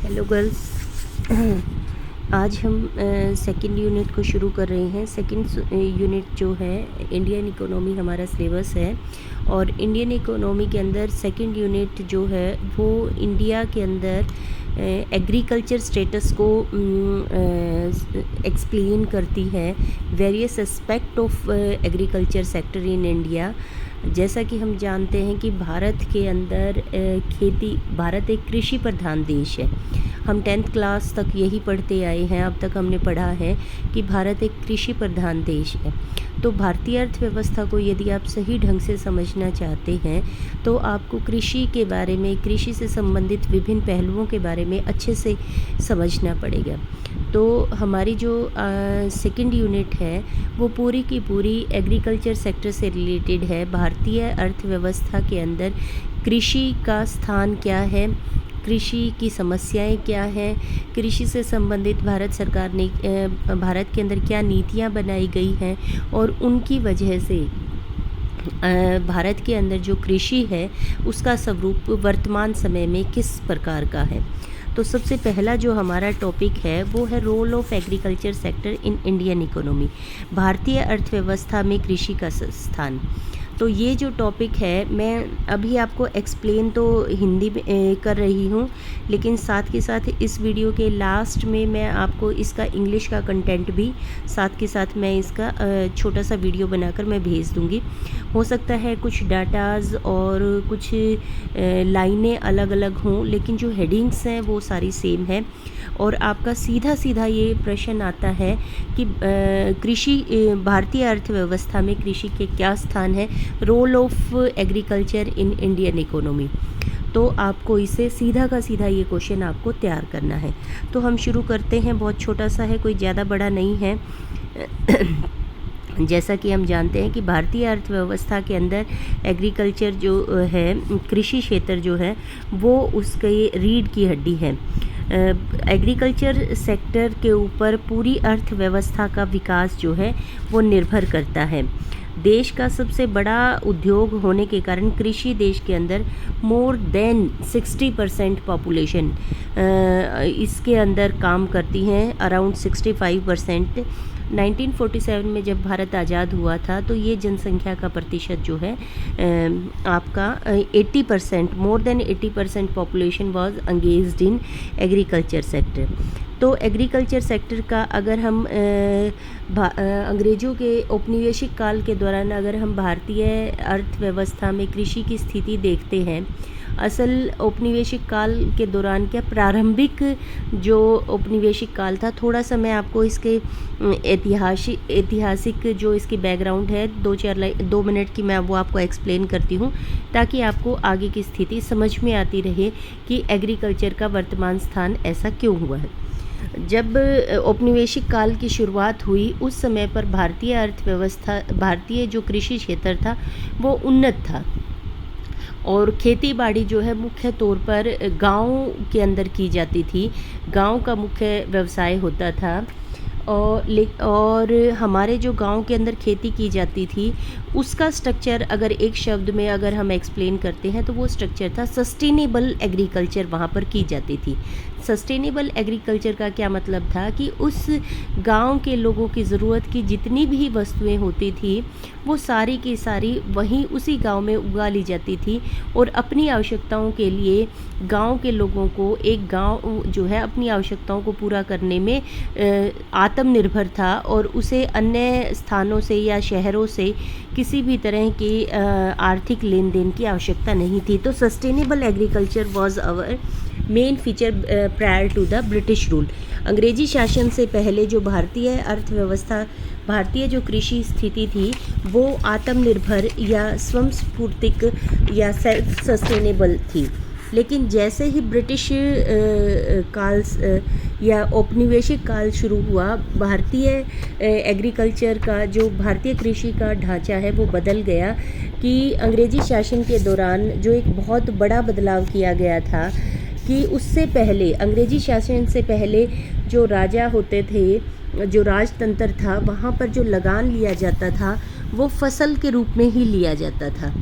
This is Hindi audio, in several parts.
Hello girls. आज हम सेकंड यूनिट को शुरू कर रहे हैं। सेकंड यूनिट जो है इंडियन इकोनॉमी हमारा सिलेबस है और इंडियन इकोनॉमी के अंदर सेकंड यूनिट जो है वो इंडिया के अंदर एग्रीकल्चर स्टेटस को एक्सप्लेन करती है, various aspect of agriculture sector in India. जैसा कि हम जानते हैं कि भारत के अंदर भारत एक कृषि प्रधान देश है। हम 10th क्लास तक यही पढ़ते आए हैं। अब तक हमने पढ़ा है कि भारत एक कृषि प्रधान देश है। तो भारतीय अर्थव्यवस्था को यदि आप सही ढंग से समझना चाहते हैं तो आपको कृषि के बारे में, कृषि से संबंधित विभिन्न पहलुओं के बारे में अच्छे से समझना पड़ेगा। तो हमारी जो सेकंड यूनिट है वो पूरी की पूरी एग्रीकल्चर सेक्टर से रिलेटेड है। भारतीय अर्थव्यवस्था के अंदर कृषि का स्थान क्या है, कृषि की समस्याएं क्या हैं, कृषि से संबंधित भारत सरकार ने भारत के अंदर क्या नीतियां बनाई गई हैं और उनकी वजह से भारत के अंदर जो कृषि है उसका स्वरूप वर्तमान समय में किस प्रकार का है। तो सबसे पहला जो हमारा टॉपिक है वो है role of agriculture sector in Indian economy, भारतीय अर्थव्यवस्था में कृषि का स्थान। तो ये जो टॉपिक है मैं अभी आपको एक्सप्लेन तो हिंदी में कर रही हूँ, लेकिन साथ के साथ इस वीडियो के लास्ट में मैं आपको इसका इंग्लिश का कंटेंट भी साथ के साथ मैं इसका छोटा सा वीडियो बनाकर मैं भेज दूँगी। हो सकता है कुछ डाटाज और कुछ लाइनें अलग अलग हों, लेकिन जो हेडिंग्स हैं वो सारी सेम है। और आपका सीधा सीधा ये प्रश्न आता है कि कृषि भारतीय अर्थव्यवस्था में कृषि के क्या स्थान है, role of agriculture in Indian economy. तो आपको इसे सीधा का सीधा ये क्वेश्चन आपको तैयार करना है। तो हम शुरू करते हैं। बहुत छोटा सा है, कोई ज़्यादा बड़ा नहीं है। जैसा कि हम जानते हैं कि भारतीय अर्थव्यवस्था के अंदर एग्रीकल्चर जो है, कृषि क्षेत्र जो है वो उसकी रीढ़ की हड्डी है। एग्रीकल्चर सेक्टर के ऊपर पूरी अर्थव्यवस्था का विकास जो है वो निर्भर करता है। देश का सबसे बड़ा उद्योग होने के कारण कृषि देश के अंदर मोर देन 60% पॉपुलेशन इसके अंदर काम करती हैं, अराउंड 65%। 1947 में जब भारत आज़ाद हुआ था तो ये जनसंख्या का प्रतिशत जो है आपका 80%, more than 80% population was engaged in agriculture sector. तो एग्रीकल्चर सेक्टर का अगर हम अंग्रेज़ों के औपनिवेशिक काल के दौरान अगर हम भारतीय अर्थव्यवस्था में कृषि की स्थिति देखते हैं, असल औपनिवेशिक काल के दौरान क्या प्रारंभिक जो औपनिवेशिक काल था, थोड़ा सा मैं आपको इसके ऐतिहासिक जो इसकी बैकग्राउंड है 2 मिनट की मैं वो आपको एक्सप्लेन करती हूँ, ताकि आपको आगे की स्थिति समझ में आती रहे कि एग्रीकल्चर का वर्तमान स्थान ऐसा क्यों हुआ है। जब औपनिवेशिक काल की शुरुआत हुई उस समय पर भारतीय अर्थव्यवस्था, भारतीय जो कृषि क्षेत्र था वो उन्नत था और खेती बाड़ी जो है मुख्य तौर पर गांव के अंदर की जाती थी। गांव का मुख्य व्यवसाय होता था और हमारे जो गांव के अंदर खेती की जाती थी उसका स्ट्रक्चर अगर एक शब्द में अगर हम एक्सप्लेन करते हैं तो वो स्ट्रक्चर था सस्टेनेबल एग्रीकल्चर। वहाँ पर की जाती थी। सस्टेनेबल एग्रीकल्चर का क्या मतलब था कि उस गांव के लोगों की ज़रूरत की जितनी भी वस्तुएं होती थी वो सारी की सारी वहीं उसी गांव में उगा ली जाती थी और अपनी आवश्यकताओं के लिए गांव के लोगों को, एक गांव जो है अपनी आवश्यकताओं को पूरा करने में आत्मनिर्भर था और उसे अन्य स्थानों से या शहरों से किसी भी तरह की आर्थिक लेन देन की आवश्यकता नहीं थी। तो sustainable agriculture was our main feature prior to the British rule. अंग्रेजी शासन से पहले जो भारतीय अर्थव्यवस्था, भारतीय जो कृषि स्थिति थी वो आत्मनिर्भर या स्वयंस्फूर्तिक या सेल्फ सस्टेनेबल थी। लेकिन जैसे ही ब्रिटिश काल या औपनिवेशिक काल शुरू हुआ, भारतीय एग्रीकल्चर का जो भारतीय कृषि का ढांचा है वो बदल गया। कि अंग्रेजी शासन के दौरान जो एक बहुत बड़ा बदलाव किया गया था कि उससे पहले, अंग्रेजी शासन से पहले जो राजा होते थे, जो राजतंत्र था, वहाँ पर जो लगान लिया जाता था वो फसल के रूप में ही लिया जाता था।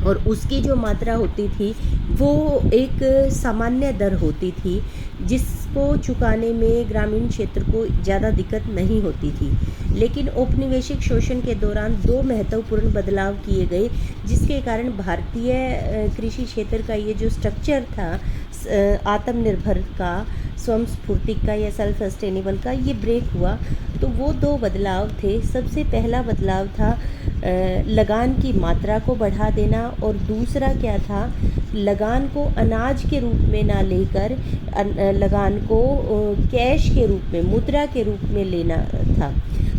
और उसकी जो मात्रा होती थी वो एक सामान्य दर होती थी, जिसको चुकाने में ग्रामीण क्षेत्र को ज़्यादा दिक्कत नहीं होती थी। लेकिन औपनिवेशिक शोषण के दौरान दो महत्वपूर्ण बदलाव किए गए, जिसके कारण भारतीय कृषि क्षेत्र का ये जो स्ट्रक्चर था आत्मनिर्भर का, स्वयं स्फूर्ति का या सेल्फ सस्टेनेबल का, ये ब्रेक हुआ। तो वो दो बदलाव थे। सबसे पहला बदलाव था लगान की मात्रा को बढ़ा देना, और दूसरा क्या था, लगान को अनाज के रूप में ना लेकर लगान को कैश के रूप में, मुद्रा के रूप में लेना था।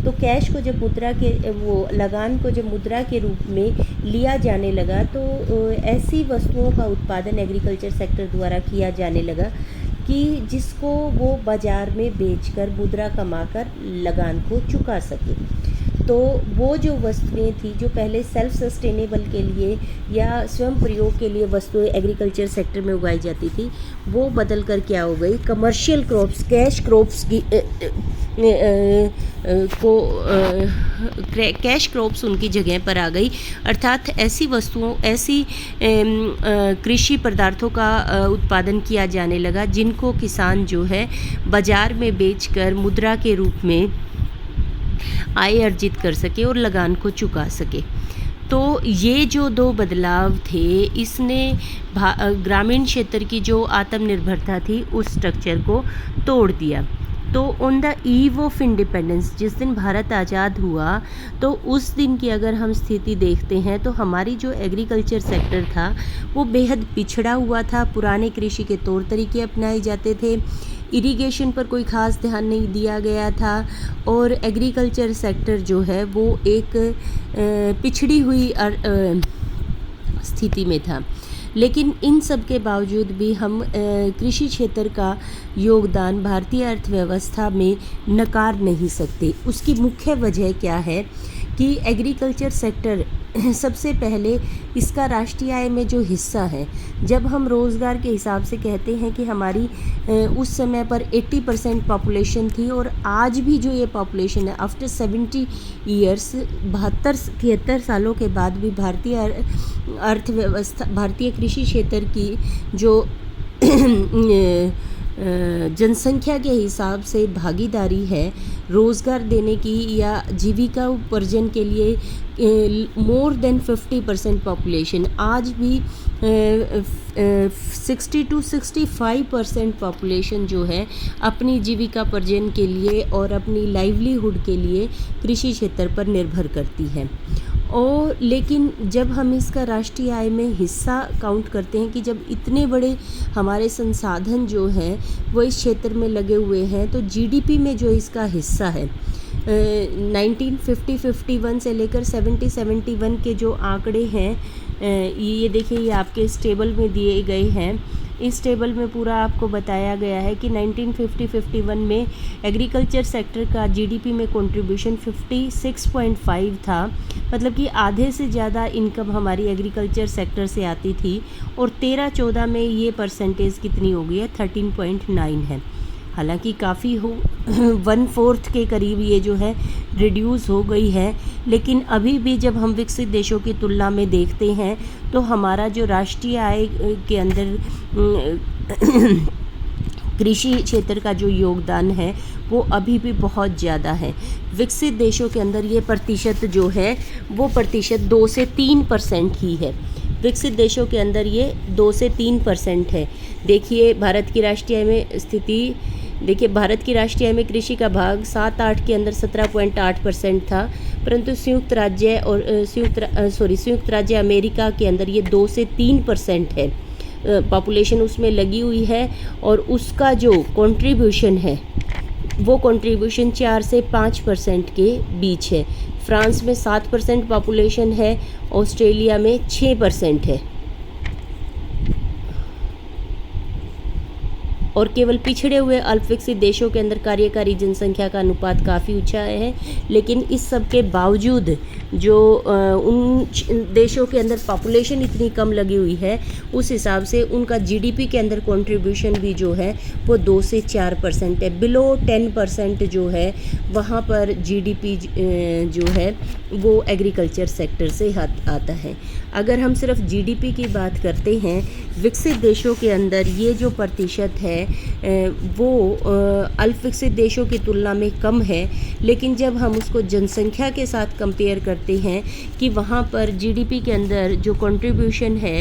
तो कैश को जब मुद्रा के वो लगान को जब मुद्रा के रूप में लिया जाने लगा, तो ऐसी वस्तुओं का उत्पादन एग्रीकल्चर सेक्टर द्वारा किया जाने लगा कि जिसको वो बाज़ार में बेचकर मुद्रा कमाकर लगान को चुका सके। तो वो जो वस्तुएं थी जो पहले सेल्फ सस्टेनेबल के लिए या स्वयं प्रयोग के लिए वस्तुएं एग्रीकल्चर सेक्टर में उगाई जाती थी, वो बदल कर क्या हो गई, कमर्शियल क्रॉप्स, कैश क्रॉप्स की कैश क्रॉप्स उनकी जगह पर आ गई। अर्थात ऐसी वस्तुओं, ऐसी कृषि पदार्थों का उत्पादन किया जाने लगा जिनको किसान जो है बाज़ार में बेचकर मुद्रा के रूप में आय अर्जित कर सके और लगान को चुका सके। तो ये जो दो बदलाव थे, इसने ग्रामीण क्षेत्र की जो आत्मनिर्भरता थी उस स्ट्रक्चर को तोड़ दिया। तो on the eve of independence, जिस दिन भारत आज़ाद हुआ, तो उस दिन की अगर हम स्थिति देखते हैं तो हमारी जो एग्रीकल्चर सेक्टर था वो बेहद पिछड़ा हुआ था। पुराने कृषि के तौर तरीके अपनाए जाते थे, इरिगेशन पर कोई ख़ास ध्यान नहीं दिया गया था, और एग्रीकल्चर सेक्टर जो है वो एक पिछड़ी हुई स्थिति में था। लेकिन इन सब के बावजूद भी हम कृषि क्षेत्र का योगदान भारतीय अर्थव्यवस्था में नकार नहीं सकते। उसकी मुख्य वजह क्या है कि एग्रीकल्चर सेक्टर सबसे पहले इसका राष्ट्रीय आय में जो हिस्सा है, जब हम रोज़गार के हिसाब से कहते हैं कि हमारी उस समय पर 80% पॉपुलेशन थी, और आज भी जो ये पॉपुलेशन है आफ्टर 70 ईयर्स, 72-73 सालों के बाद भी भारतीय अर्थव्यवस्था, भारतीय कृषि क्षेत्र की जो जनसंख्या के हिसाब से भागीदारी है रोज़गार देने की या जीविका उपार्जन के लिए, मोर देन 50% पॉपुलेशन, आज भी 60 to 65% पॉपुलेशन जो है अपनी जीविका उपार्जन के लिए और अपनी लाइवलीहुड के लिए कृषि क्षेत्र पर निर्भर करती है। और लेकिन जब हम इसका राष्ट्रीय आय में हिस्सा काउंट करते हैं कि जब इतने बड़े हमारे संसाधन जो हैं वो इस क्षेत्र में लगे हुए हैं, तो जीडीपी में जो इसका हिस्सा है 1950-51 से लेकर 70-71 के जो आंकड़े हैं, ये देखिए, ये आपके इस टेबल में दिए गए हैं। इस टेबल में पूरा आपको बताया गया है कि 1950-51 में एग्रीकल्चर सेक्टर का जीडीपी में कंट्रीब्यूशन 56.5 था, मतलब कि आधे से ज़्यादा इनकम हमारी एग्रीकल्चर सेक्टर से आती थी, और 13-14 में ये परसेंटेज कितनी हो गई है, 13.9 है। हालांकि काफ़ी 1/4 के करीब ये जो है रिड्यूस हो गई है, लेकिन अभी भी जब हम विकसित देशों की तुलना में देखते हैं तो हमारा जो राष्ट्रीय आय के अंदर कृषि क्षेत्र का जो योगदान है वो अभी भी बहुत ज़्यादा है। विकसित देशों के अंदर ये प्रतिशत जो है वो प्रतिशत 2 से 3% ही है। विकसित देशों के अंदर ये 2 से 3% है। देखिए भारत की राष्ट्रीय आय में स्थिति, देखिए भारत की राष्ट्रीय आय में कृषि का भाग 7-8 के अंदर 17.8% था, परंतु संयुक्त राज्य अमेरिका के अंदर ये 2 से 3% है। पॉपुलेशन उसमें लगी हुई है, और उसका जो कंट्रीब्यूशन है वो कंट्रीब्यूशन 4 से 5% के बीच है। फ्रांस में 7% पॉपुलेशन है, ऑस्ट्रेलिया में 6% है। और केवल पिछड़े हुए अल्प विकसित देशों के अंदर कार्यकारी जनसंख्या का अनुपात काफ़ी ऊंचा है। लेकिन इस सब के बावजूद जो उन देशों के अंदर पॉपुलेशन इतनी कम लगी हुई है, उस हिसाब से उनका जीडीपी के अंदर कंट्रीब्यूशन भी जो है वो 2 से 4% है। बिलो 10% जो है वहाँ पर जीडीपी जो है वो एग्रीकल्चर सेक्टर से आता है। अगर हम सिर्फ जीडीपी की बात करते हैं, विकसित देशों के अंदर ये जो प्रतिशत है वो अल्प विकसित देशों की तुलना में कम है। लेकिन जब हम उसको जनसंख्या के साथ कंपेयर करते हैं कि वहाँ पर जीडीपी के अंदर जो कंट्रीब्यूशन है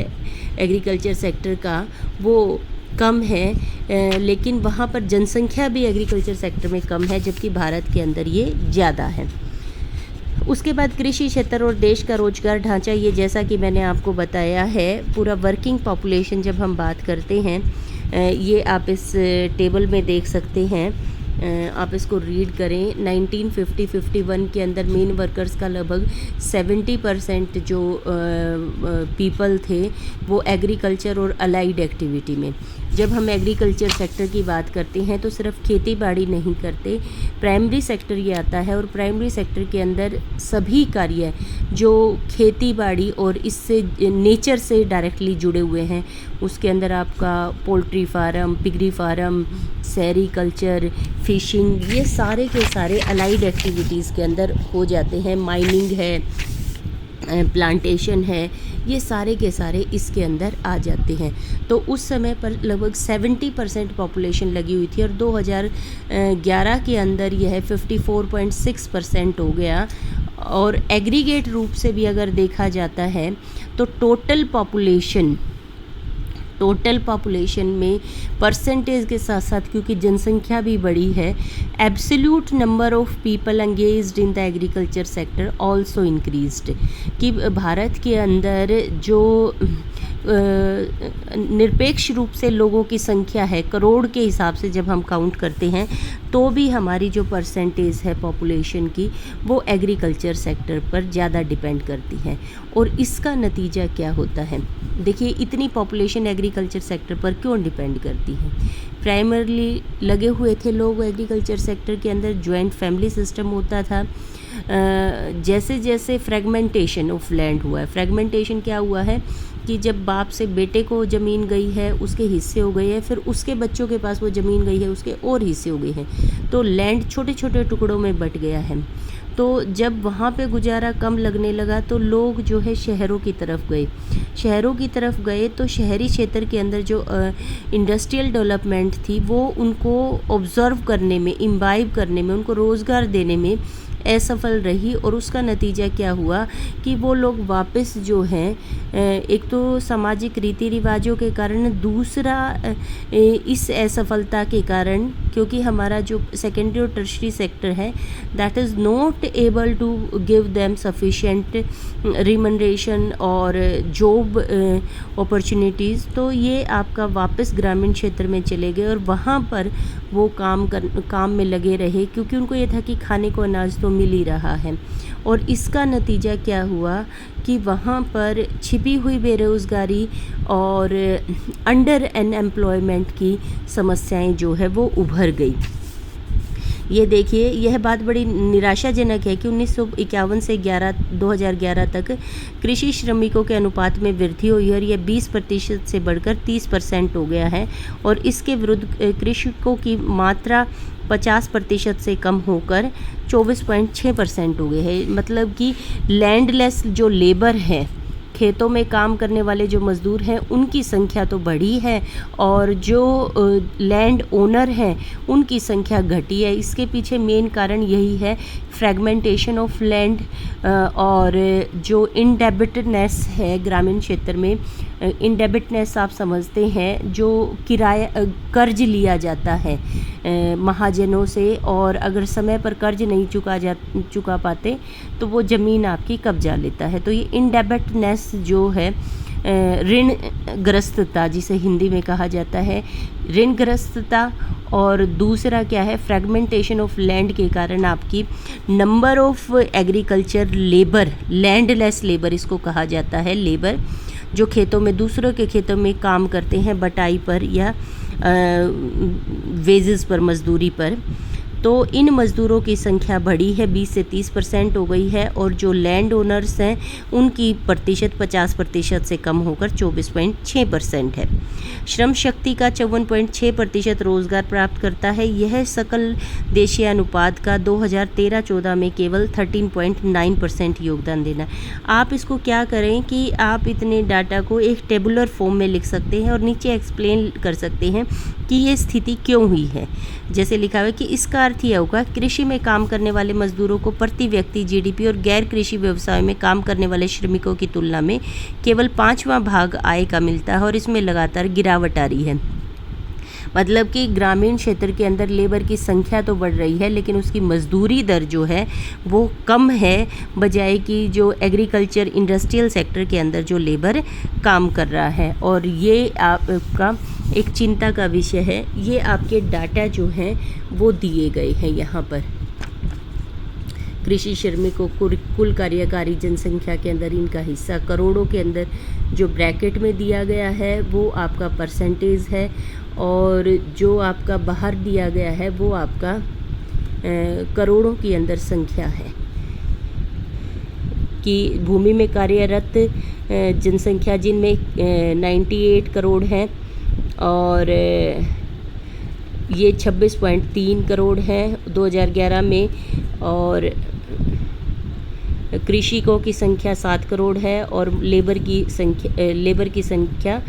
एग्रीकल्चर सेक्टर का वो कम है, लेकिन वहाँ पर जनसंख्या भी एग्रीकल्चर सेक्टर में कम है, जबकि भारत के अंदर ये ज़्यादा है। उसके बाद कृषि क्षेत्र और देश का रोजगार ढांचा, ये जैसा कि मैंने आपको बताया है, पूरा वर्किंग पॉपुलेशन जब हम बात करते हैं, ये आप इस टेबल में देख सकते हैं, आप इसको रीड करें। 1950-51 के अंदर मेन वर्कर्स का लगभग 70% जो पीपल थे वो एग्रीकल्चर और अलाइड एक्टिविटी में। जब हम एग्रीकल्चर सेक्टर की बात करते हैं तो सिर्फ खेती बाड़ी नहीं करते, प्राइमरी सेक्टर ये आता है। और प्राइमरी सेक्टर के अंदर सभी कार्य जो खेती बाड़ी और इससे नेचर से डायरेक्टली जुड़े हुए हैं, उसके अंदर आपका poultry farm, piggery farm, sericulture, fishing, ये सारे के सारे अलाइड एक्टिविटीज़ के अंदर हो जाते हैं। माइनिंग है, प्लांटेशन है, ये सारे के सारे इसके अंदर आ जाते हैं। तो उस समय पर लगभग 70% पॉपुलेशन लगी हुई थी और 2011 के अंदर यह 54.6% हो गया। और एग्रीगेट रूप से भी अगर देखा जाता है तो टोटल पॉपुलेशन में परसेंटेज के साथ साथ, क्योंकि जनसंख्या भी बड़ी है, absolute number of people engaged in the agriculture sector also increased, कि भारत के अंदर जो निरपेक्ष रूप से लोगों की संख्या है करोड़ के हिसाब से जब हम काउंट करते हैं, तो भी हमारी जो परसेंटेज है पॉपुलेशन की वो एग्रीकल्चर सेक्टर पर ज़्यादा डिपेंड करती है। और इसका नतीजा क्या होता है, देखिए इतनी पॉपुलेशन एग्रीकल्चर सेक्टर पर क्यों डिपेंड करती है। प्राइमरली लगे हुए थे लोग एग्रीकल्चर सेक्टर के अंदर, जॉइंट फैमिली सिस्टम होता था। जैसे जैसे फ्रेगमेंटेशन ऑफ लैंड हुआ है, फ्रेगमेंटेशन क्या हुआ है कि जब बाप से बेटे को ज़मीन गई है, उसके हिस्से हो गए हैं, फिर उसके बच्चों के पास वो ज़मीन गई है, उसके और हिस्से हो गए हैं, तो लैंड छोटे छोटे टुकड़ों में बट गया है। तो जब वहाँ पे गुजारा कम लगने लगा तो लोग जो है शहरों की तरफ गए। तो शहरी क्षेत्र के अंदर जो इंडस्ट्रियल डेवलपमेंट थी वो उनको ऑब्जर्व करने में, इम्बाइब करने में, उनको रोज़गार देने में असफल रही। और उसका नतीजा क्या हुआ कि वो लोग वापस जो हैं, एक तो सामाजिक रीति रिवाजों के कारण, दूसरा इस असफलता के कारण, क्योंकि हमारा जो सेकेंडरी और टर्शरी सेक्टर है that is not able to give them sufficient remuneration और जॉब अपॉर्चुनिटीज़, तो ये आपका वापस ग्रामीण क्षेत्र में चले गए और वहाँ पर वो काम में लगे रहे, क्योंकि उनको ये था कि खाने को अनाज तो मिल ही रहा है। और इसका नतीजा क्या हुआ कि वहाँ पर छिपी हुई बेरोज़गारी और अंडर अनएम्प्लॉयमेंट की समस्याएं जो है वो उभर गई। ये देखिए, यह बात बड़ी निराशाजनक है कि 1951 से 2011 तक कृषि श्रमिकों के अनुपात में वृद्धि हुई है और यह 20% से बढ़कर 30% हो गया है। और इसके विरुद्ध कृषकों की मात्रा 50% से कम होकर 24.6% हो गए है। मतलब कि लैंडलेस जो लेबर है, खेतों में काम करने वाले जो मज़दूर हैं, उनकी संख्या तो बढ़ी है और जो लैंड ओनर हैं उनकी संख्या घटी है। इसके पीछे मेन कारण यही है, फ्रेगमेंटेशन ऑफ लैंड और जो इनडेबिटेडनेस है ग्रामीण क्षेत्र में। इनडेबिटनेस आप समझते हैं, जो किराया कर्ज लिया जाता है महाजनों से, और अगर समय पर कर्ज नहीं चुका पाते तो वो ज़मीन आपकी कब्जा लेता है। तो ये इनडेबिटनेस जो है, ऋणग्रस्तता जिसे हिंदी में कहा जाता है, ऋणग्रस्तता। और दूसरा क्या है, फ्रेगमेंटेशन ऑफ लैंड के कारण आपकी number of agriculture labour, landless labour इसको कहा जाता है, लेबर जो खेतों में, दूसरों के खेतों में काम करते हैं बटाई पर या वेजेस पर, मजदूरी पर। तो इन मज़दूरों की संख्या बढ़ी है, 20 से 30% हो गई है, और जो लैंड ओनर्स हैं उनकी प्रतिशत 50% से कम होकर 24.6% है। श्रम शक्ति का 54.6% रोजगार प्राप्त करता है। यह सकल देशीय अनुपात का 2013-14 में केवल 13.9% योगदान देना है। आप इसको क्या करें कि आप इतने डाटा को एक टेबुलर फॉर्म में लिख सकते हैं और नीचे एक्सप्लेन कर सकते हैं कि ये स्थिति क्यों हुई है। जैसे लिखा हुआ है कि इसका अर्थ यह होगा, कृषि में काम करने वाले मजदूरों को प्रति व्यक्ति जीडीपी और गैर कृषि व्यवसाय में काम करने वाले श्रमिकों की तुलना में केवल 5वां भाग आय का मिलता है और इसमें लगातार गिरावट आ रही है। मतलब कि ग्रामीण क्षेत्र के अंदर लेबर की संख्या तो बढ़ रही है, लेकिन उसकी मजदूरी दर जो है वो कम है, बजाय कि जो एग्रीकल्चर इंडस्ट्रियल सेक्टर के अंदर जो लेबर काम कर रहा है। और ये आपका एक चिंता का विषय है। ये आपके डाटा जो हैं वो दिए गए हैं यहाँ पर। कृषि श्रमिकों कुल कार्यकारी जनसंख्या के अंदर इनका हिस्सा करोड़ों के अंदर जो ब्रैकेट में दिया गया है वो आपका परसेंटेज है, और जो आपका बाहर दिया गया है वो आपका करोड़ों के अंदर संख्या है। कि भूमि में कार्यरत जनसंख्या जिनमें 98 करोड़ है, और ये 26.3 करोड़ है 2011 में, और कृषिकों की संख्या 7 करोड़ है, और लेबर की संख्या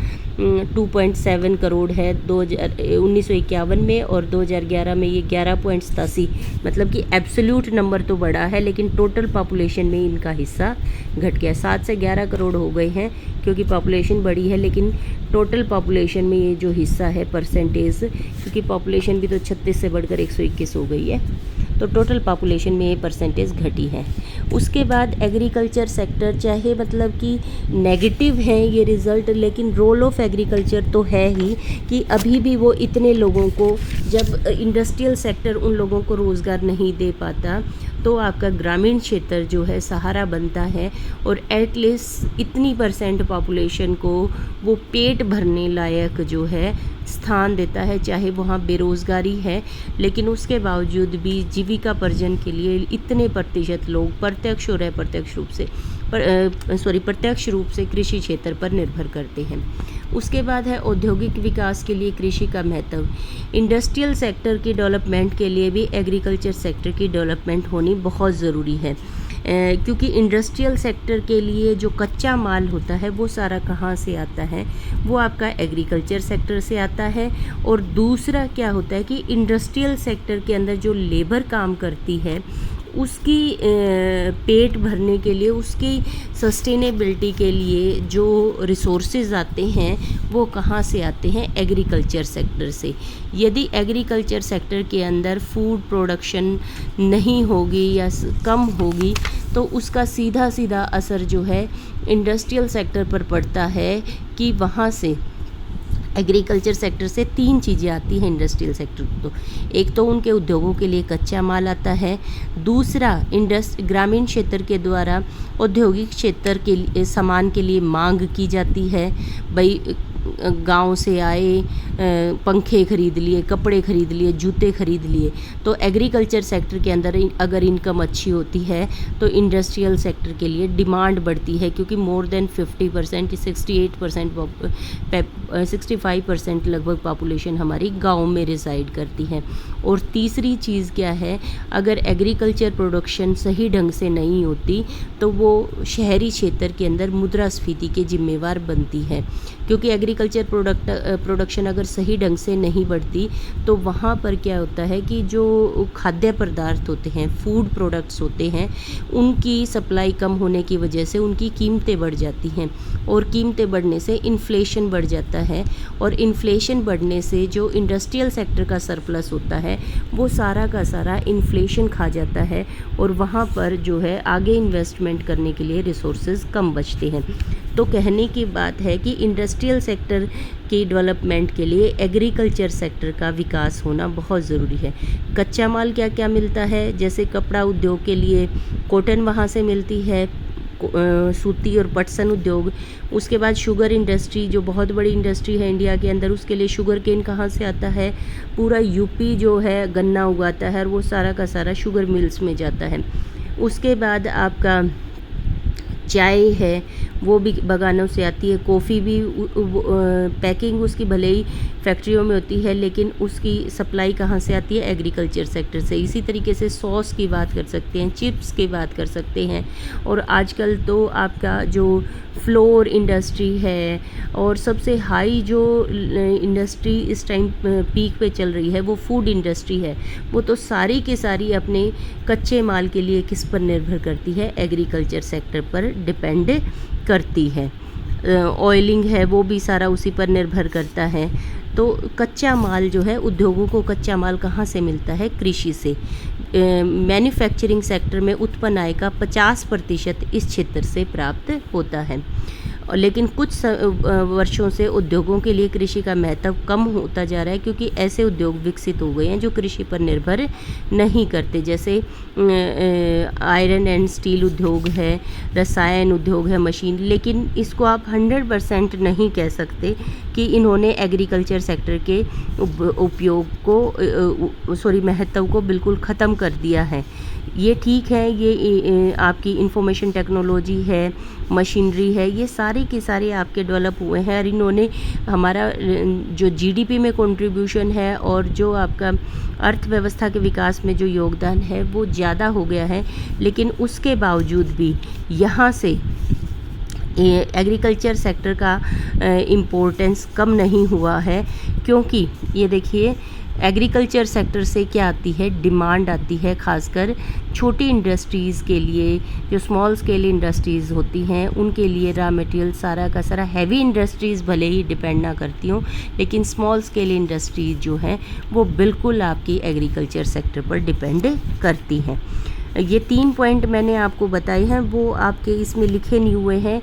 2.7 करोड़ है 1951 में, और 2011 में ये 11.87, मतलब कि एब्सोल्यूट नंबर तो बड़ा है, लेकिन टोटल पॉपुलेशन में इनका हिस्सा घट गया। 7 से 11 करोड़ हो गए हैं क्योंकि पॉपुलेशन बड़ी है, लेकिन टोटल पॉपुलेशन में ये जो हिस्सा है परसेंटेज, क्योंकि पॉपुलेशन भी तो 36 से बढ़कर 121 हो गई है, तो टोटल पॉपुलेशन में ये परसेंटेज घटी है। उसके बाद एग्रीकल्चर सेक्टर, चाहे मतलब कि नेगेटिव है ये रिज़ल्ट, लेकिन रोल ऑफ एग्रीकल्चर तो है ही कि अभी भी वो इतने लोगों को, जब इंडस्ट्रियल सेक्टर उन लोगों को रोज़गार नहीं दे पाता, तो आपका ग्रामीण क्षेत्र जो है सहारा बनता है, और एटलीस्ट इतनी % पॉपुलेशन को वो पेट भरने लायक जो है स्थान देता है। चाहे वहाँ बेरोज़गारी है, लेकिन उसके बावजूद भी जीविका पर्जन के लिए इतने प्रतिशत लोग प्रत्यक्ष और अप्रत्यक्ष रूप से प्रत्यक्ष रूप से कृषि क्षेत्र पर निर्भर करते हैं। उसके बाद है औद्योगिक विकास के लिए कृषि का महत्व। इंडस्ट्रियल सेक्टर की डेवलपमेंट के लिए भी एग्रीकल्चर सेक्टर की डेवलपमेंट होनी बहुत ज़रूरी है, क्योंकि इंडस्ट्रियल सेक्टर के लिए जो कच्चा माल होता है वो सारा कहाँ से आता है, वो आपका एग्रीकल्चर सेक्टर से आता है। और दूसरा क्या होता है कि इंडस्ट्रियल सेक्टर के अंदर जो लेबर काम करती है उसकी पेट भरने के लिए, उसकी सस्टेनेबिलिटी के लिए जो रिसोर्सेज आते हैं वो कहाँ से आते हैं, एग्रीकल्चर सेक्टर से। यदि एग्रीकल्चर सेक्टर के अंदर फूड प्रोडक्शन नहीं होगी या कम होगी, तो उसका सीधा सीधा असर जो है इंडस्ट्रियल सेक्टर पर पड़ता है कि वहाँ से एग्रीकल्चर सेक्टर से 3 चीज़ें आती हैं इंडस्ट्रियल सेक्टर को। एक तो उनके उद्योगों के लिए कच्चा माल आता है, दूसरा ग्रामीण क्षेत्र के द्वारा औद्योगिक क्षेत्र के सामान के लिए मांग की जाती है। भाई गांव से आए, पंखे खरीद लिए, कपड़े खरीद लिए, जूते खरीद लिए, तो एग्रीकल्चर सेक्टर के अंदर अगर इनकम अच्छी होती है तो इंडस्ट्रियल सेक्टर के लिए डिमांड बढ़ती है, क्योंकि मोर देन 50% 65% लगभग पॉपुलेशन हमारी गांव में रिसाइड करती है। और तीसरी चीज़ क्या है, अगर एग्रीकल्चर प्रोडक्शन सही ढंग से नहीं होती तो वो शहरी क्षेत्र के अंदर मुद्रास्फीति के जिम्मेवार बनती है, क्योंकि एग्रीकल्चर प्रोडक्शन अगर सही ढंग से नहीं बढ़ती तो वहाँ पर क्या होता है कि जो खाद्य पदार्थ होते हैं, फूड प्रोडक्ट्स होते हैं, उनकी सप्लाई कम होने की वजह से उनकी कीमतें बढ़ जाती हैं, और कीमतें बढ़ने से इन्फ्लेशन बढ़ जाता है, और इन्फ्लेशन बढ़ने से जो इंडस्ट्रियल सेक्टर का सरप्लस होता है वो सारा का सारा इन्फ्लेशन खा जाता है, और वहाँ पर जो है आगे इन्वेस्टमेंट करने के लिए रिसोर्सेज कम बचते हैं। तो कहने की बात है कि इंडस्ट्रियल सेक्टर की डेवलपमेंट के लिए एग्रीकल्चर सेक्टर का विकास होना बहुत ज़रूरी है। कच्चा माल क्या क्या मिलता है, जैसे कपड़ा उद्योग के लिए कॉटन वहाँ से मिलती है, सूती और पटसन उद्योग, उसके बाद शुगर इंडस्ट्री जो बहुत बड़ी इंडस्ट्री है इंडिया के अंदर, उसके लिए शुगर केन कहाँ से आता है, पूरा यूपी जो है गन्ना उगाता है और वो सारा का सारा शुगर मिल्स में जाता है। उसके बाद आपका चाय है वो भी बगानों से आती है। कॉफ़ी भी पैकिंग उसकी भले ही फैक्ट्रियों में होती है लेकिन उसकी सप्लाई कहाँ से आती है, एग्रीकल्चर सेक्टर से। इसी तरीके से सॉस की बात कर सकते हैं, चिप्स की बात कर सकते हैं, और आजकल तो आपका जो फ्लोर इंडस्ट्री है और सबसे हाई जो इंडस्ट्री इस टाइम पीक पे चल रही है वो फूड इंडस्ट्री है। वो तो सारी की सारी अपने कच्चे माल के लिए किस पर निर्भर करती है, एग्रीकल्चर सेक्टर पर डिपेंड करती है। ऑयलिंग है वो भी सारा उसी पर निर्भर करता है। तो कच्चा माल जो है, उद्योगों को कच्चा माल कहाँ से मिलता है, कृषि से। मैन्युफैक्चरिंग सेक्टर में उत्पन्न आय का 50% इस क्षेत्र से प्राप्त होता है। लेकिन कुछ वर्षों से उद्योगों के लिए कृषि का महत्व कम होता जा रहा है, क्योंकि ऐसे उद्योग विकसित हो गए हैं जो कृषि पर निर्भर नहीं करते, जैसे आयरन एंड स्टील उद्योग है, रसायन उद्योग है, मशीन। लेकिन इसको आप 100% नहीं कह सकते कि इन्होंने एग्रीकल्चर सेक्टर के उपयोग को महत्व को बिल्कुल ख़त्म कर दिया है। ये ठीक है, ये आपकी इंफॉर्मेशन टेक्नोलॉजी है, मशीनरी है, ये सारे के सारे आपके डेवलप हुए हैं और इन्होंने हमारा जो जीडीपी में कंट्रीब्यूशन है और जो आपका अर्थव्यवस्था के विकास में जो योगदान है वो ज़्यादा हो गया है। लेकिन उसके बावजूद भी यहाँ से एग्रीकल्चर सेक्टर का इम्पोर्टेंस कम नहीं हुआ है, क्योंकि ये देखिए एग्रीकल्चर सेक्टर से क्या आती है, डिमांड आती है खासकर छोटी इंडस्ट्रीज़ के लिए, जो स्मॉल स्केल इंडस्ट्रीज़ होती हैं उनके लिए रॉ मटेरियल सारा का सारा। हैवी इंडस्ट्रीज़ भले ही डिपेंड ना करती हों, लेकिन स्मॉल स्केल इंडस्ट्रीज़ जो हैं वो बिल्कुल आपकी एग्रीकल्चर सेक्टर पर डिपेंड करती हैं। ये 3 पॉइंट मैंने आपको बताए हैं, वो आपके इसमें लिखे नहीं हुए हैं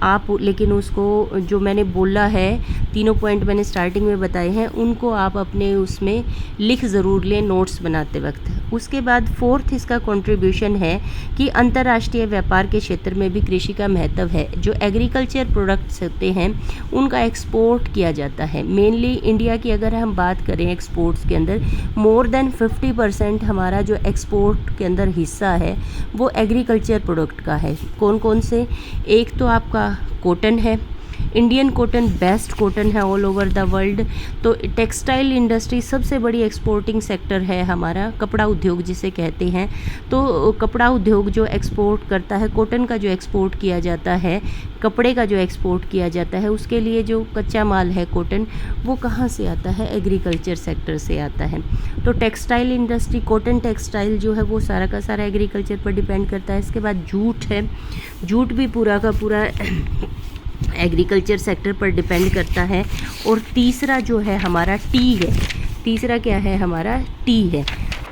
आप, लेकिन उसको जो मैंने बोला है, तीनों पॉइंट मैंने स्टार्टिंग में बताए हैं, उनको आप अपने उसमें लिख ज़रूर लें नोट्स बनाते वक्त। उसके बाद 4th इसका कंट्रीब्यूशन है कि अंतर्राष्ट्रीय व्यापार के क्षेत्र में भी कृषि का महत्व है। जो एग्रीकल्चर प्रोडक्ट्स होते हैं उनका एक्सपोर्ट किया जाता है। मेनली इंडिया की अगर हम बात करें एक्सपोर्ट्स के अंदर, मोर देन 50% हमारा जो एक्सपोर्ट के अंदर हिस्सा है वो एग्रीकल्चर प्रोडक्ट का है। कौन कौन से? एक तो आपका कॉटन है, इंडियन कॉटन बेस्ट कॉटन है ऑल ओवर द वर्ल्ड। तो टेक्सटाइल इंडस्ट्री सबसे बड़ी एक्सपोर्टिंग सेक्टर है हमारा, कपड़ा उद्योग जिसे कहते हैं। तो कपड़ा उद्योग जो एक्सपोर्ट करता है, कॉटन का जो एक्सपोर्ट किया जाता है, कपड़े का जो एक्सपोर्ट किया जाता है, उसके लिए जो कच्चा माल है कॉटन, वो कहाँ से आता है, एग्रीकल्चर सेक्टर से आता है। तो टेक्सटाइल इंडस्ट्री, कॉटन टेक्सटाइल जो है वो सारा का सारा एग्रीकल्चर पर डिपेंड करता है। इसके बाद जूट है, जूट भी पूरा का पूरा एग्रीकल्चर सेक्टर पर डिपेंड करता है। और तीसरा जो है हमारा टी है। तीसरा क्या है हमारा? टी है।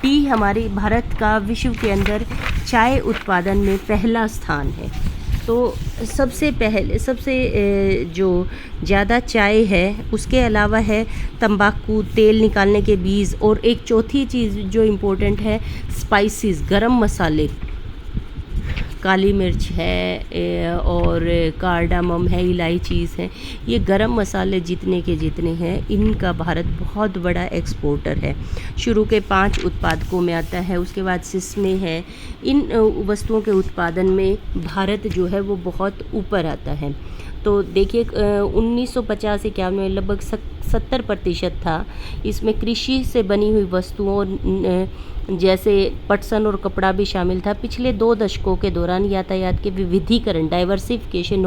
टी हमारे भारत का विश्व के अंदर चाय उत्पादन में पहला स्थान है। तो सबसे पहले जो ज़्यादा चाय है, उसके अलावा है तंबाकू, तेल निकालने के बीज, और एक चौथी चीज़ जो इम्पोर्टेंट है स्पाइसेस, गरम मसाले, काली मिर्च है और कार्डामम है, इलायचीज़ हैं। ये गरम मसाले जितने के जितने हैं, इनका भारत बहुत बड़ा एक्सपोर्टर है। शुरू के 5 उत्पादकों में आता है। उसके बाद सिसमे है। इन वस्तुओं के उत्पादन में भारत जो है वो बहुत ऊपर आता है। तो देखिए 1950-51 में लगभग 70% था। इसमें कृषि से बनी हुई वस्तुओं जैसे पटसन और कपड़ा भी शामिल था। पिछले 2 दशकों के दौरान यातायात के विविधीकरण, डाइवर्सिफिकेशन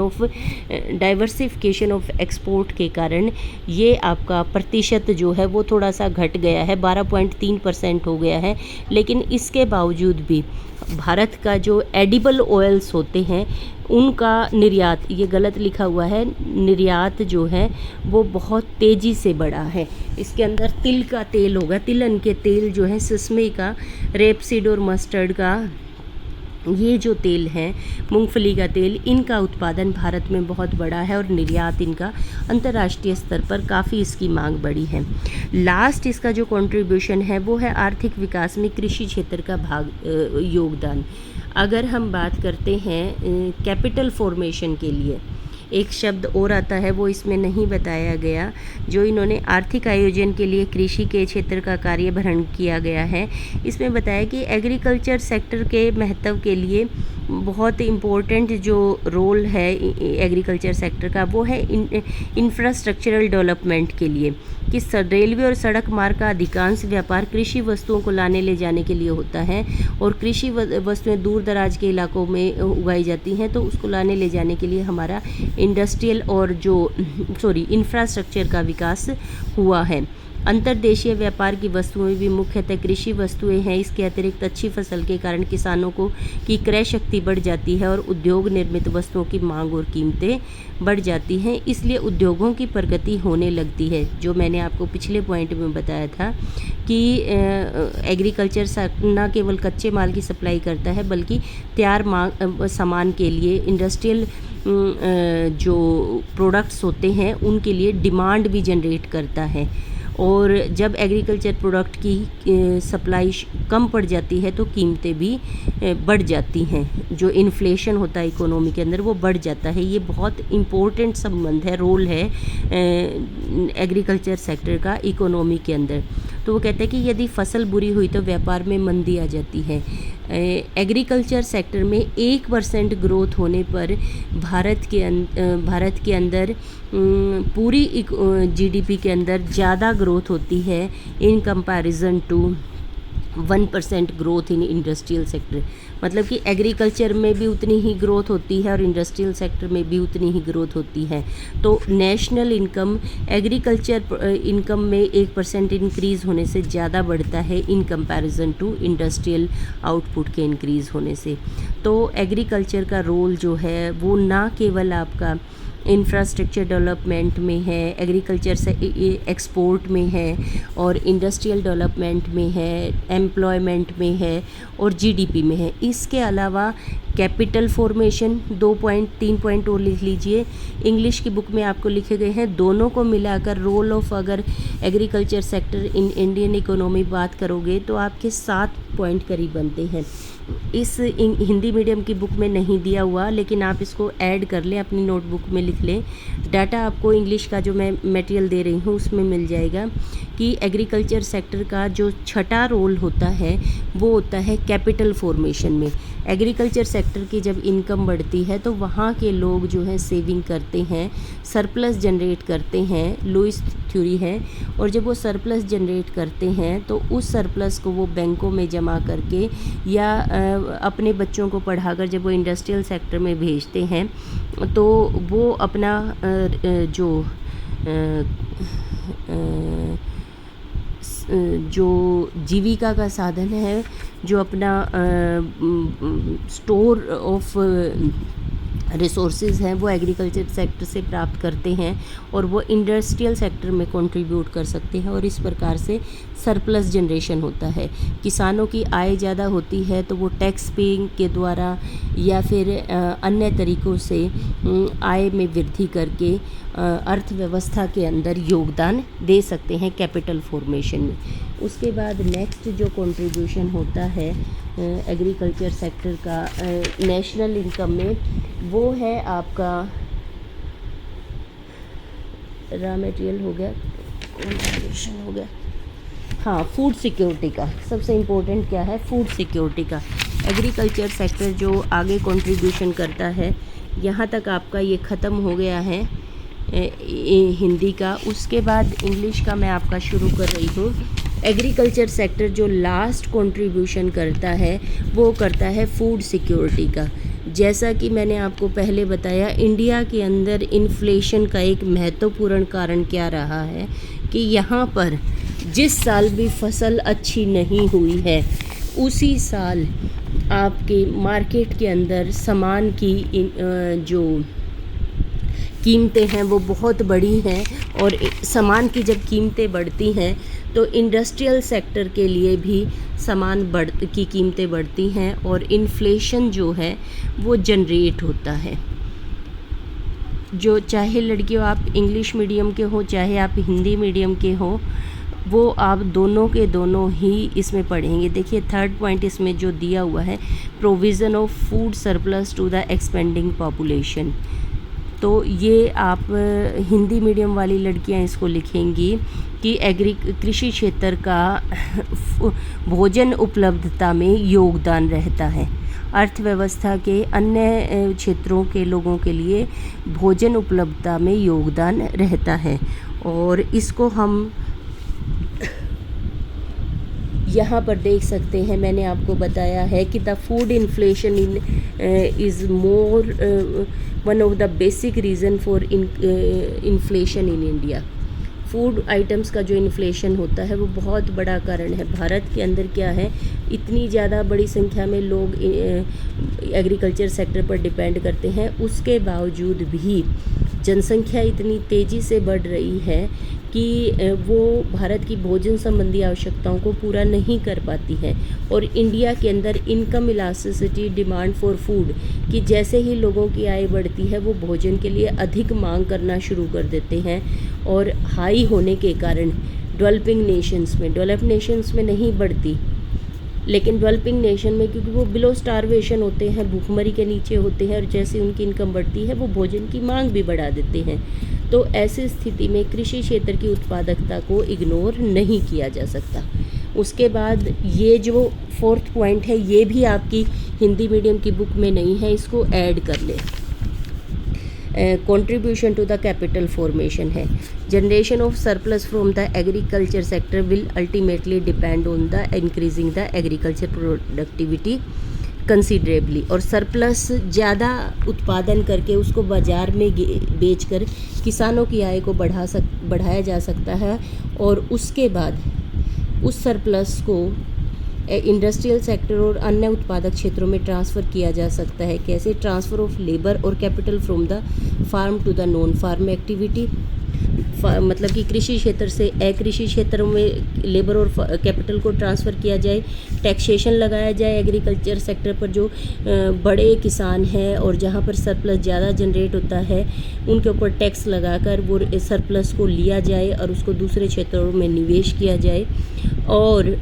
ऑफ एक्सपोर्ट के कारण ये आपका प्रतिशत जो है वो थोड़ा सा घट गया है, 12.3% हो गया है। लेकिन इसके बावजूद भी भारत का जो एडिबल ऑयल्स होते हैं उनका निर्यात, ये गलत लिखा हुआ है, निर्यात जो है वो बहुत तेज़ी से बढ़ा है। इसके अंदर तिल का तेल होगा, तिलन के तेल जो है, सिसमे का, रेपसीड और मस्टर्ड का, ये जो तेल है, मूंगफली का तेल, इनका उत्पादन भारत में बहुत बड़ा है और निर्यात इनका अंतर्राष्ट्रीय स्तर पर काफ़ी इसकी मांग बढ़ी है। लास्ट इसका जो कंट्रीब्यूशन है वो है आर्थिक विकास में कृषि क्षेत्र का योगदान। अगर हम बात करते हैं कैपिटल फॉर्मेशन के लिए, एक शब्द और आता है, वो इसमें नहीं बताया गया, जो इन्होंने आर्थिक आयोजन के लिए कृषि के क्षेत्र का कार्यभारण किया गया है। इसमें बताया कि एग्रीकल्चर सेक्टर के महत्व के लिए बहुत इम्पोर्टेंट जो रोल है एग्रीकल्चर सेक्टर का, वो है इंफ्रास्ट्रक्चरल डेवलपमेंट के लिए, कि रेलवे और सड़क मार्ग का अधिकांश व्यापार कृषि वस्तुओं को लाने ले जाने के लिए होता है, और कृषि वस्तुएं दूर दराज के इलाकों में उगाई जाती हैं, तो उसको लाने ले जाने के लिए हमारा इंडस्ट्रियल और इंफ्रास्ट्रक्चर का विकास हुआ है। अंतर्देशीय व्यापार की वस्तुएं भी मुख्यतः कृषि वस्तुएं हैं। इसके अतिरिक्त अच्छी फसल के कारण किसानों की क्रय शक्ति बढ़ जाती है और उद्योग निर्मित वस्तुओं की मांग और कीमतें बढ़ जाती हैं, इसलिए उद्योगों की प्रगति होने लगती है। जो मैंने आपको पिछले पॉइंट में बताया था कि एग्रीकल्चर न केवल कच्चे माल की सप्लाई करता है, बल्कि तैयार सामान के लिए इंडस्ट्रियल जो प्रोडक्ट्स होते हैं उनके लिए डिमांड भी जनरेट करता है। और जब एग्रीकल्चर प्रोडक्ट की सप्लाई कम पड़ जाती है तो कीमतें भी बढ़ जाती हैं। जो इन्फ्लेशन होता है इकोनॉमी के अंदर, वो बढ़ जाता है। ये बहुत इम्पोर्टेंट संबंध है, रोल है एग्रीकल्चर सेक्टर का इकोनॉमी के अंदर। तो वो कहते हैं कि यदि फसल बुरी हुई तो व्यापार में मंदी आ जाती है। एग्रीकल्चर सेक्टर में 1% ग्रोथ होने पर भारत के अंदर पूरी जीडीपी के अंदर ज़्यादा ग्रोथ होती है in comparison to 1% growth in industrial sector. मतलब कि एग्रीकल्चर में भी उतनी ही ग्रोथ होती है और इंडस्ट्रियल सेक्टर में भी उतनी ही ग्रोथ होती है। तो नेशनल इनकम एग्रीकल्चर इनकम में 1% इंक्रीज़ होने से ज़्यादा बढ़ता है in comparison to industrial output के इंक्रीज़ होने से। तो एग्रीकल्चर का रोल जो है वो ना केवल आपका इंफ्रास्ट्रक्चर डेवलपमेंट में है, एग्रीकल्चर से एक्सपोर्ट में है, और इंडस्ट्रियल डेवलपमेंट में है, एम्प्लॉयमेंट में है, और जीडीपी में है। इसके अलावा कैपिटल फॉर्मेशन 3 पॉइंट और लिख लीजिए। इंग्लिश की बुक में आपको लिखे गए हैं। दोनों को मिलाकर रोल ऑफ अगर agriculture sector in Indian economy बात करोगे तो आपके 7 पॉइंट करीब बनते हैं। इस हिंदी मीडियम की बुक में नहीं दिया हुआ, लेकिन आप इसको ऐड कर लें, अपनी नोटबुक में लिख लें। डाटा आपको इंग्लिश का जो मैं मटेरियल दे रही हूँ उसमें मिल जाएगा कि एग्रीकल्चर सेक्टर का जो छठा रोल होता है वो होता है कैपिटल फॉर्मेशन में। एग्रीकल्चर सेक्टर की जब इनकम बढ़ती है तो वहाँ के लोग जो है सेविंग करते हैं, सरप्लस जनरेट करते हैं, लुईस थ्योरी है। और जब वो सरप्लस जनरेट करते हैं तो उस सरप्लस को वो बैंकों में जमा करके या अपने बच्चों को पढ़ाकर जब वो इंडस्ट्रियल सेक्टर में भेजते हैं तो वो अपना जो जीविका का साधन है, जो अपना स्टोर ऑफ रिसोर्सेज हैं, वो एग्रीकल्चर सेक्टर से प्राप्त करते हैं और वो इंडस्ट्रियल सेक्टर में कंट्रीब्यूट कर सकते हैं, और इस प्रकार से सरप्लस जनरेशन होता है। किसानों की आय ज़्यादा होती है तो वो टैक्स पेइंग के द्वारा या फिर अन्य तरीक़ों से आय में वृद्धि करके अर्थव्यवस्था के अंदर योगदान दे सकते हैं कैपिटल फॉर्मेशन में। उसके बाद नेक्स्ट जो कंट्रीब्यूशन होता है एग्रीकल्चर सेक्टर का नेशनल इनकम में, वो है आपका रॉ मटेरियल हो गया, कंट्रीब्यूशन हो गया, हाँ, फूड सिक्योरिटी का। सबसे इम्पोर्टेंट क्या है? फूड सिक्योरिटी का। एग्रीकल्चर सेक्टर जो आगे कंट्रीब्यूशन करता है, यहाँ तक आपका ये ख़त्म हो गया है हिंदी का। उसके बाद इंग्लिश का मैं आपका शुरू कर रही हूँ। एग्रीकल्चर सेक्टर जो लास्ट कंट्रीब्यूशन करता है वो करता है फूड सिक्योरिटी का। जैसा कि मैंने आपको पहले बताया, इंडिया के अंदर इन्फ्लेशन का एक महत्वपूर्ण कारण क्या रहा है कि यहाँ पर जिस साल भी फसल अच्छी नहीं हुई है उसी साल आपके मार्केट के अंदर सामान की जो कीमतें हैं वो बहुत बड़ी हैं, और सामान की जब कीमतें बढ़ती हैं तो इंडस्ट्रियल सेक्टर के लिए भी सामान की कीमतें बढ़ती हैं और इन्फ्लेशन जो है वो जनरेट होता है। जो चाहे लड़कियों आप इंग्लिश मीडियम के हो चाहे आप हिंदी मीडियम के हो, वो आप दोनों के दोनों ही इसमें पढ़ेंगे। देखिए थर्ड पॉइंट इसमें जो दिया हुआ है, provision of food surplus to the expending population. तो ये आप हिंदी मीडियम वाली लड़कियां इसको लिखेंगी कि कृषि क्षेत्र का भोजन उपलब्धता में योगदान रहता है। अर्थव्यवस्था के अन्य क्षेत्रों के लोगों के लिए भोजन उपलब्धता में योगदान रहता है। और इसको हम यहाँ पर देख सकते हैं, मैंने आपको बताया है कि the food inflation is more one of the basic reason for inflation in India. Food items का जो इन्फ्लेशन होता है वो बहुत बड़ा कारण है। भारत के अंदर क्या है, इतनी ज़्यादा बड़ी संख्या में लोग एग्रीकल्चर सेक्टर पर डिपेंड करते हैं, उसके बावजूद भी जनसंख्या इतनी तेज़ी से बढ़ रही है कि वो भारत की भोजन संबंधी आवश्यकताओं को पूरा नहीं कर पाती है। और इंडिया के अंदर income elasticity, demand for food, कि जैसे ही लोगों की आय बढ़ती है वो भोजन के लिए अधिक मांग करना शुरू कर देते हैं। और हाई होने के कारण डेवलप्ड नेशंस में नहीं बढ़ती, लेकिन डेवलपिंग नेशन में, क्योंकि वो बिलो स्टारवेशन होते हैं, भूखमरी के नीचे होते हैं, और जैसे उनकी इनकम बढ़ती है वो भोजन की मांग भी बढ़ा देते हैं। तो ऐसी स्थिति में कृषि क्षेत्र की उत्पादकता को इग्नोर नहीं किया जा सकता। उसके बाद ये जो फोर्थ पॉइंट है, ये भी आपकी हिंदी मीडियम की बुक में नहीं है, इसको ऐड कर लें। Contribution to the capital formation है। Generation of surplus from the agriculture sector will ultimately depend on the increasing the agriculture productivity considerably. और सरप्लस ज़्यादा उत्पादन करके उसको बाज़ार में बेचकर किसानों की आय को बढ़ाया जा सकता है। और उसके बाद उस सरप्लस को इंडस्ट्रियल सेक्टर और अन्य उत्पादक क्षेत्रों में ट्रांसफ़र किया जा सकता है। कैसे? ट्रांसफ़र ऑफ लेबर और capital from the farm to the non farm activity. मतलब कि कृषि क्षेत्र से अकृषि क्षेत्रों में लेबर और कैपिटल को ट्रांसफ़र किया जाए। टैक्सेशन लगाया जाए एग्रीकल्चर सेक्टर पर, जो बड़े किसान हैं और जहाँ पर सरप्लस ज़्यादा जनरेट होता है उनके ऊपर टैक्स लगाकर वो सरप्लस को लिया जाए और उसको दूसरे क्षेत्रों में निवेश किया जाए। और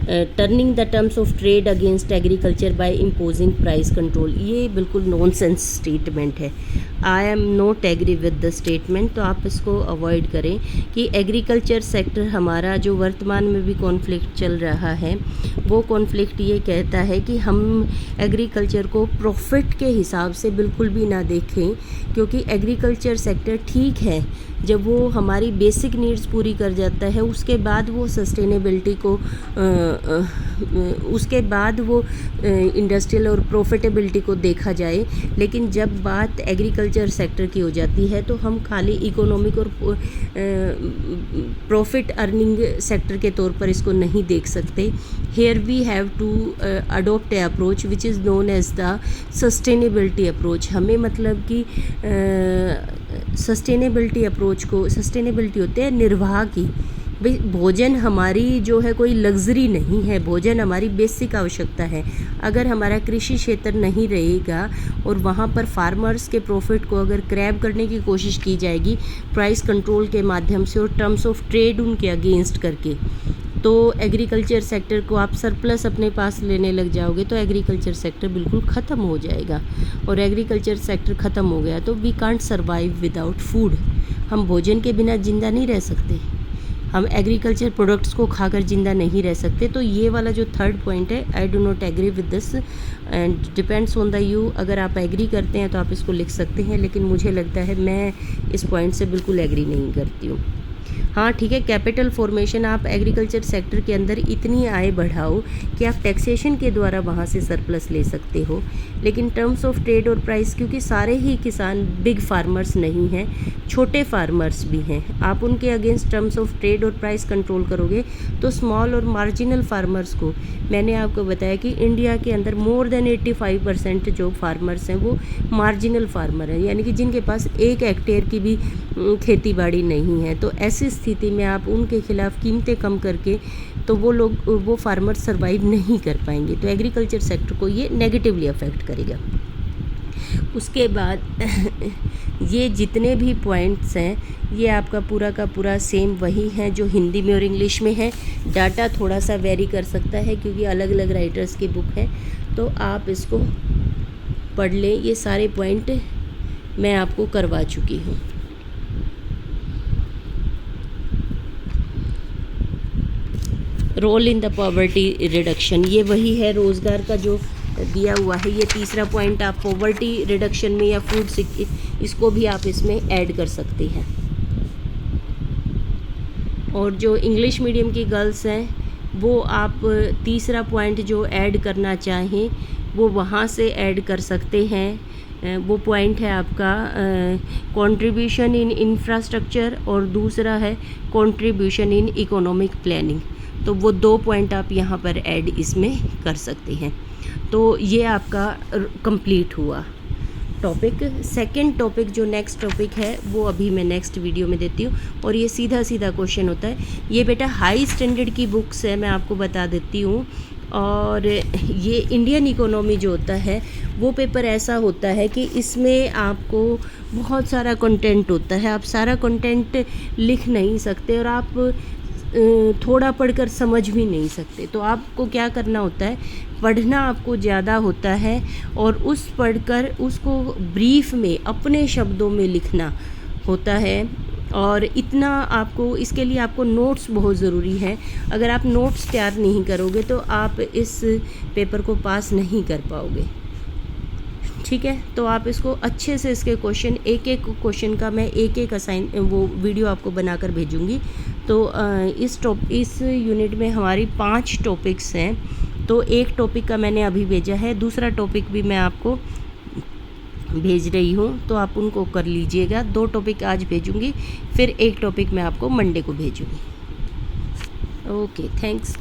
turning the terms of trade against agriculture by imposing price control, ये बिल्कुल नॉनसेंस स्टेटमेंट है। I am not agree with the statement. तो आप इसको अवॉइड करें कि एग्रीकल्चर सेक्टर हमारा जो वर्तमान में भी कॉन्फ्लिक्ट चल रहा है, वो कॉन्फ्लिक्ट ये कहता है कि हम एग्रीकल्चर को प्रॉफिट के हिसाब से बिल्कुल भी ना देखें, क्योंकि एग्रीकल्चर सेक्टर ठीक है जब वो हमारी बेसिक नीड्स पूरी कर जाता है, उसके बाद वो सस्टेनेबिलिटी को उसके बाद वो इंडस्ट्रियल और प्रॉफिटेबिलिटी को देखा जाए। लेकिन जब बात एग्रीकल्चर सेक्टर की हो जाती है तो हम खाली इकोनॉमिक और प्रॉफिट अर्निंग सेक्टर के तौर पर इसको नहीं देख सकते। Here we have to adopt a approach which is known as the sustainability approach. हमें मतलब कि सस्टेनेबिलिटी अप्रोच को, सस्टेनेबिलिटी होते हैं निर्वाह की। भाई भोजन हमारी जो है कोई लग्जरी नहीं है, भोजन हमारी बेसिक आवश्यकता है। अगर हमारा कृषि क्षेत्र नहीं रहेगा और वहाँ पर फार्मर्स के प्रॉफिट को अगर क्रैब करने की कोशिश की जाएगी प्राइस कंट्रोल के माध्यम से और टर्म्स ऑफ ट्रेड उनके अगेंस्ट करके, तो एग्रीकल्चर सेक्टर को आप सरप्लस अपने पास लेने लग जाओगे तो एग्रीकल्चर सेक्टर बिल्कुल ख़त्म हो जाएगा। और एग्रीकल्चर सेक्टर ख़त्म हो गया तो we can't survive without food. हम भोजन के बिना ज़िंदा नहीं रह सकते, हम एग्रीकल्चर प्रोडक्ट्स को खाकर ज़िंदा नहीं रह सकते। तो ये वाला जो थर्ड पॉइंट है, I do not agree with this and depends on the you. अगर आप एग्री करते हैं तो आप इसको लिख सकते हैं, लेकिन मुझे लगता है मैं इस पॉइंट से बिल्कुल एग्री नहीं करती हूँ। हाँ ठीक है, कैपिटल फॉर्मेशन, आप एग्रीकल्चर सेक्टर के अंदर इतनी आय बढ़ाओ कि आप टैक्सेशन के द्वारा वहाँ से सरप्लस ले सकते हो। लेकिन टर्म्स ऑफ ट्रेड और प्राइस, क्योंकि सारे ही किसान बिग फार्मर्स नहीं हैं, छोटे फार्मर्स भी हैं, आप उनके अगेंस्ट टर्म्स ऑफ ट्रेड और प्राइस कंट्रोल करोगे तो स्मॉल और मार्जिनल फार्मर्स को, मैंने आपको बताया कि इंडिया के अंदर मोर देन 85% जो फार्मर्स हैं वो मार्जिनल फार्मर हैं, यानी कि जिनके पास 1 हेक्टेयर की भी खेती बाड़ी नहीं है। तो ऐसी स्थिति में आप उनके खिलाफ कीमतें कम करके तो वो फार्मर सर्वाइव नहीं कर पाएंगे। तो एग्रीकल्चर सेक्टर को ये नेगेटिवली अफेक्ट करेगा। उसके बाद ये जितने भी पॉइंट्स हैं ये आपका पूरा का पूरा सेम वही है जो हिंदी में और इंग्लिश में है। डाटा थोड़ा सा वेरी कर सकता है क्योंकि अलग अलग राइटर्स की बुक है, तो आप इसको पढ़ लें। ये सारे पॉइंट मैं आपको करवा चुकी हूँ। Role in the poverty reduction, ये वही है रोज़गार का जो दिया हुआ है। ये तीसरा पॉइंट आप पॉवर्टी रिडक्शन में या फूड इसको भी आप इसमें ऐड कर सकते हैं। और जो इंग्लिश मीडियम की गर्ल्स हैं वो आप तीसरा पॉइंट जो ऐड करना चाहें वो वहाँ से ऐड कर सकते हैं। वो पॉइंट है आपका कंट्रीब्यूशन इन इंफ्रास्ट्रक्चर और दूसरा है कंट्रीब्यूशन इन इकोनॉमिक प्लानिंग। तो वो 2 पॉइंट आप यहाँ पर ऐड इसमें कर सकते हैं। तो ये आपका कंप्लीट हुआ टॉपिक। सेकंड टॉपिक जो नेक्स्ट टॉपिक है वो अभी मैं नेक्स्ट वीडियो में देती हूँ। और ये सीधा सीधा क्वेश्चन होता है। ये बेटा हाई स्टैंडर्ड की बुक्स है, मैं आपको बता देती हूँ। और ये इंडियन इकोनॉमी जो होता है वो पेपर ऐसा होता है कि इसमें आपको बहुत सारा कंटेंट होता है, आप सारा कंटेंट लिख नहीं सकते और आप थोड़ा पढ़कर समझ भी नहीं सकते। तो आपको क्या करना होता है, पढ़ना आपको ज़्यादा होता है और उस पढ़कर उसको ब्रीफ में अपने शब्दों में लिखना होता है। और इतना आपको, इसके लिए आपको नोट्स बहुत ज़रूरी है। अगर आप नोट्स तैयार नहीं करोगे तो आप इस पेपर को पास नहीं कर पाओगे। ठीक है, तो आप इसको अच्छे से इसके क्वेश्चन, एक एक क्वेश्चन का मैं एक एक वो वीडियो आपको बनाकर भेजूँगी। तो इस यूनिट में हमारी 5 टॉपिक्स हैं। तो एक टॉपिक का मैंने अभी भेजा है, दूसरा टॉपिक भी मैं आपको भेज रही हूँ, तो आप उनको कर लीजिएगा। 2 टॉपिक आज भेजूँगी, फिर एक टॉपिक मैं आपको मंडे को भेजूँगी। Okay, thanks.